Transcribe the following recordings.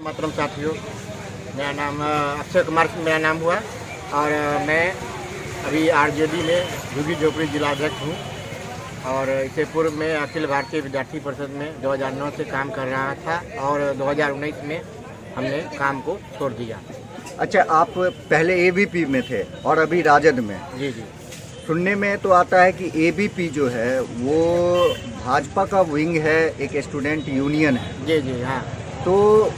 मातरम साथियों, मेरा नाम अक्षय कुमार मेरा नाम हुआ और मैं अभी आरजेडी में झुग्गी झोपड़ी जिलाध्यक्ष हूँ। और इससे पूर्व में अखिल भारतीय विद्यार्थी परिषद में 2009 से काम कर रहा था और 2019 में हमने काम को छोड़ दिया। अच्छा, आप पहले एबीपी में थे और अभी राजद में। जी जी। सुनने में तो आता है कि एबीपी जो है वो भाजपा का विंग है, एक स्टूडेंट यूनियन है। जी जी। हाँ, तो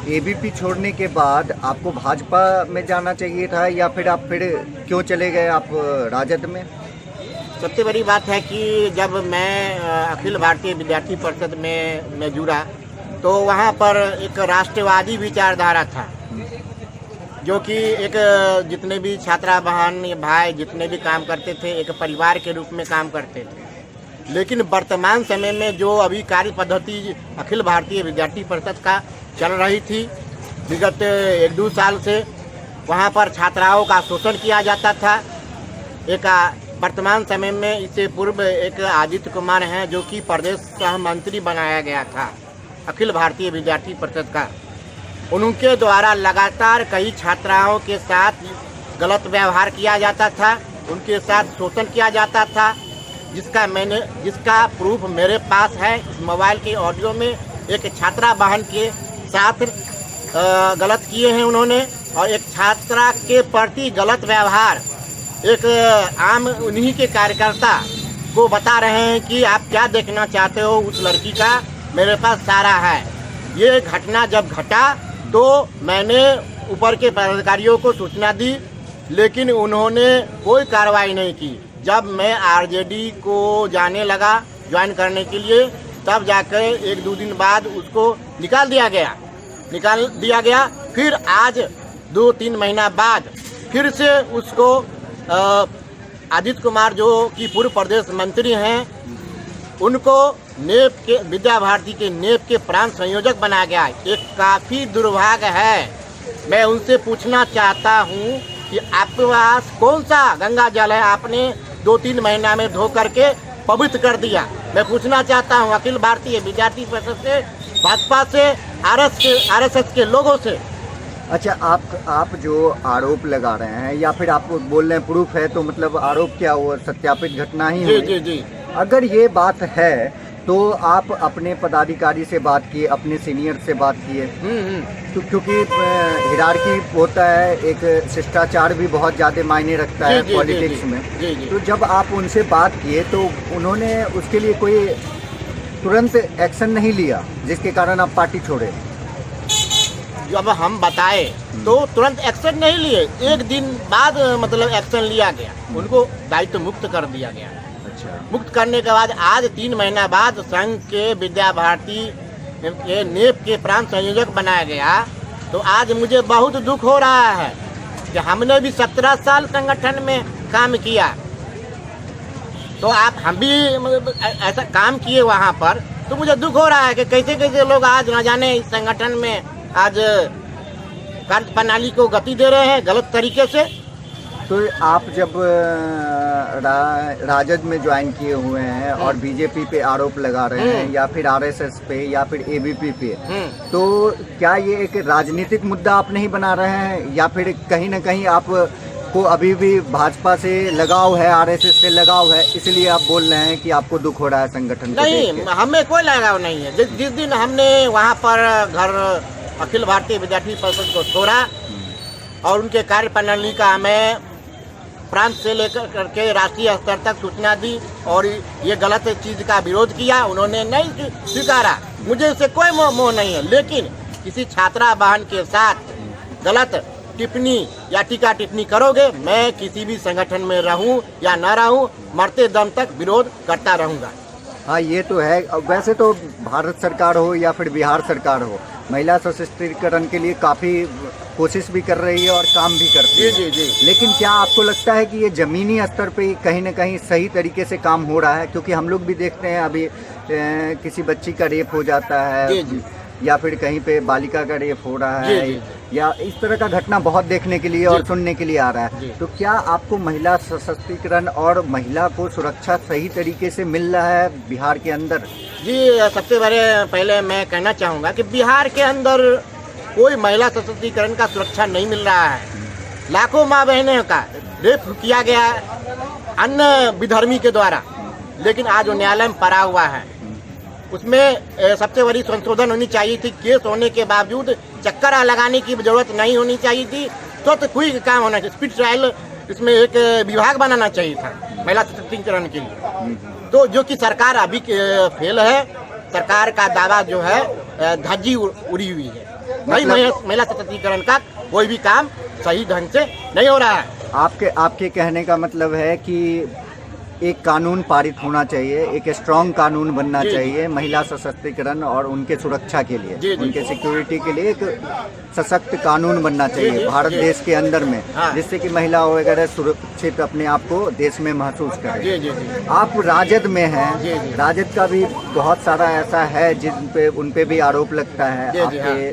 एबीपी छोड़ने के बाद आपको भाजपा में जाना चाहिए था या फिर आप क्यों चले गए आप राजद में? सबसे बड़ी बात है कि जब मैं अखिल भारतीय विद्यार्थी परिषद में जुड़ा तो वहाँ पर एक राष्ट्रवादी विचारधारा था, जो कि एक जितने भी छात्रा बहन भाई जितने भी काम करते थे एक परिवार के रूप में काम करते थे। लेकिन वर्तमान समय में जो अभी कार्य पद्धति अखिल भारतीय विद्यार्थी परिषद का चल रही थी विगत 1-2 साल से, वहाँ पर छात्राओं का शोषण किया जाता था। एक वर्तमान समय में इससे पूर्व एक आदित्य कुमार हैं जो कि प्रदेश सह मंत्री बनाया गया था अखिल भारतीय विद्यार्थी परिषद का। उनके द्वारा लगातार कई छात्राओं के साथ गलत व्यवहार किया जाता था, उनके साथ शोषण किया जाता था, जिसका प्रूफ मेरे पास है। इस मोबाइल के ऑडियो में एक छात्रा बहन के साथ गलत किए हैं उन्होंने, और एक छात्रा के प्रति गलत व्यवहार एक आम उन्हीं के कार्यकर्ता को बता रहे हैं कि आप क्या देखना चाहते हो उस लड़की का, मेरे पास सारा है। ये घटना जब घटा तो मैंने ऊपर के पदाधिकारियों को सूचना दी, लेकिन उन्होंने कोई कार्रवाई नहीं की। जब मैं आरजेडी को जाने लगा ज्वाइन करने के लिए, तब जाकर 1-2 दिन बाद उसको निकाल दिया गया। फिर आज 2-3 महीना बाद फिर से उसको आदित्य कुमार जो कि पूर्व प्रदेश मंत्री हैं, उनको नेप के विद्या भारती के नेप के प्रांत संयोजक बनाया गया। एक काफ़ी दुर्भाग्य है। मैं उनसे पूछना चाहता हूं कि आपके पास कौन सा गंगा जल है आपने 2-3 महीना में धो करके पवित्र कर दिया। मैं पूछना चाहता हूं अखिल भारतीय विद्यार्थी परिषद से, भाजपा से, आरएसएस के लोगों से। अच्छा, आप जो आरोप लगा रहे हैं या फिर आप बोल रहे हैं प्रूफ है, तो मतलब आरोप क्या हुआ? सत्यापित घटना ही हुई। जी जी। अगर ये बात है तो आप अपने पदाधिकारी से बात किए, अपने सीनियर से बात किए, तो क्योंकि हिरार्की होता है, एक शिष्टाचार भी बहुत ज़्यादा मायने रखता है पॉलिटिक्स में। तो जब आप उनसे बात किए तो उन्होंने उसके लिए कोई तुरंत एक्शन नहीं लिया, जिसके कारण आप पार्टी छोड़े? जब हम बताए तो तुरंत एक्शन नहीं लिए, 1 दिन बाद मतलब एक्शन लिया गया, उनको दायित्व मुक्त कर दिया गया। अच्छा। मुक्त करने के बाद आज 3 महीना बाद संघ के विद्या भारती के नेप के प्रांत संयोजक बनाया गया। तो आज मुझे बहुत दुख हो रहा है कि हमने भी 17 साल संगठन में काम किया, तो हम भी ऐसा काम किए वहाँ पर, तो मुझे दुख हो रहा है कि कैसे कैसे लोग आज न जाने इस संगठन में आज कार्य प्रणाली को गति दे रहे हैं गलत तरीके से। तो आप जब राजद में ज्वाइन किए हुए हैं और बीजेपी पे आरोप लगा रहे हैं या फिर आरएसएस पे या फिर एबीपी पे, तो क्या ये एक राजनीतिक मुद्दा आप नहीं बना रहे हैं या फिर कहीं ना कहीं आप को अभी भी भाजपा से लगाव है, आरएसएस से लगाव है, इसलिए आप बोल रहे हैं कि आपको दुख हो रहा है संगठन को? नहीं, हमें कोई लगाव नहीं है। जिस दिन हमने वहाँ पर घर अखिल भारतीय विद्यार्थी परिषद को छोड़ा और उनके कार्य प्रणाली का हमें प्रांत से लेकर करके राष्ट्रीय स्तर तक सूचना दी और ये गलत चीज़ का विरोध किया, उन्होंने नहीं स्वीकारा। मुझे इससे कोई मोह नहीं है, लेकिन किसी छात्रा बहन के साथ गलत टिप्पणी या टीका टिप्पणी करोगे, मैं किसी भी संगठन में रहूं या न रहूं, मरते दम तक विरोध करता रहूंगा। हाँ, ये तो है। वैसे तो भारत सरकार हो या फिर बिहार सरकार हो, महिला सशक्तिकरण के लिए काफ़ी कोशिश भी कर रही है और काम भी करती है। जी जी। लेकिन क्या आपको लगता है कि ये ज़मीनी स्तर पे कहीं ना कहीं सही तरीके से काम हो रहा है? क्योंकि हम लोग भी देखते हैं अभी किसी बच्ची का रेप हो जाता है। जी जी। या फिर कहीं पे बालिका का रेप हो रहा है। जी। या इस तरह का घटना बहुत देखने के लिए और सुनने के लिए आ रहा है। जी। तो क्या आपको महिला सशक्तिकरण और महिला को सुरक्षा सही तरीके से मिल रहा है बिहार के अंदर? जी, सबसे पहले मैं कहना चाहूँगा कि बिहार के अंदर कोई महिला सशक्तिकरण का सुरक्षा नहीं मिल रहा है। लाखों माँ बहनों का रेप किया गया अन्य विधर्मी के द्वारा, लेकिन आज वो न्यायालय में पड़ा हुआ है। उसमें सबसे बड़ी संशोधन होनी चाहिए थी। केस होने के बावजूद चक्कर लगाने की जरूरत नहीं होनी चाहिए थी। तो क्विक काम होना चाहिए। स्पीड ट्रायल इसमें एक विभाग बनाना चाहिए था महिला सशक्तिकरण के लिए। तो जो कि सरकार अभी फेल है। सरकार का दावा जो है धज्जी उड़ी हुई है। महिला सशक्तिकरण का कोई भी काम सही ढंग से नहीं हो रहा है। आपके कहने का मतलब है कि एक कानून पारित होना चाहिए, एक स्ट्रॉन्ग कानून बनना चाहिए महिला सशक्तिकरण और उनके सुरक्षा के लिए, उनके सिक्योरिटी के लिए एक सशक्त कानून बनना चाहिए भारत देश के अंदर में, जिससे कि महिला वगैरह सुरक्षित अपने आप को देश में महसूस करें। आप राजद में हैं, राजद का भी बहुत सारा ऐसा है जिन पे उन पे भी आरोप लगता है। आपके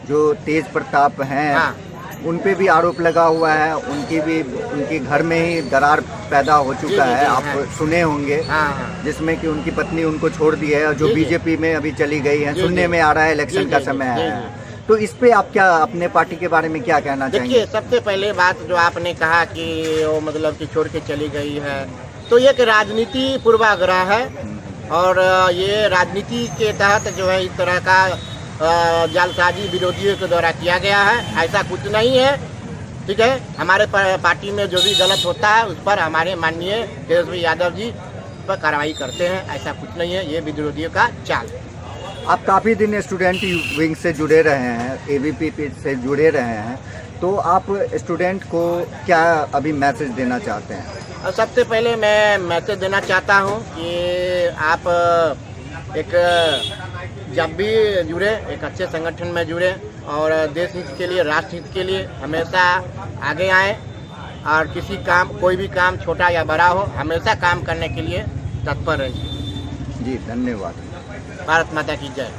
जो तेज प्रताप हैं उन पे भी आरोप लगा हुआ है। उनके घर में ही दरार पैदा हो चुका है। आप सुने होंगे, जिसमें कि उनकी पत्नी उनको छोड़ दी है और जो बीजेपी में अभी चली गई है। सुनने में आ रहा है इलेक्शन का समय है। तो इस पे आप क्या अपने पार्टी के बारे में क्या कहना चाहेंगे? देखिए, सबसे पहले बात जो आपने कहा कि वो मतलब कि छोड़ के चली गई है, तो ये कि राजनीति पूर्वाग्रह है और ये राजनीति के तहत जो है इस तरह का जालसाजी विरोधियों के द्वारा किया गया है। ऐसा कुछ नहीं है, ठीक है। हमारे पार्टी में जो भी गलत होता है उस पर हमारे माननीय तेजस्वी यादव जी पर कार्रवाई करते हैं। ऐसा कुछ नहीं है, ये विरोधियों का चाल है। आप काफ़ी दिन स्टूडेंट विंग से जुड़े रहे हैं, ABP से जुड़े रहे हैं, तो आप स्टूडेंट को क्या अभी मैसेज देना चाहते हैं? सबसे पहले मैं मैसेज देना चाहता हूँ कि आप एक जब भी जुड़े, एक अच्छे संगठन में जुड़े और देश हित के लिए, राष्ट्र हित के लिए हमेशा आगे आए और किसी काम, कोई भी काम छोटा या बड़ा हो, हमेशा काम करने के लिए तत्पर रहिए। जी, धन्यवाद। भारत माता की जय।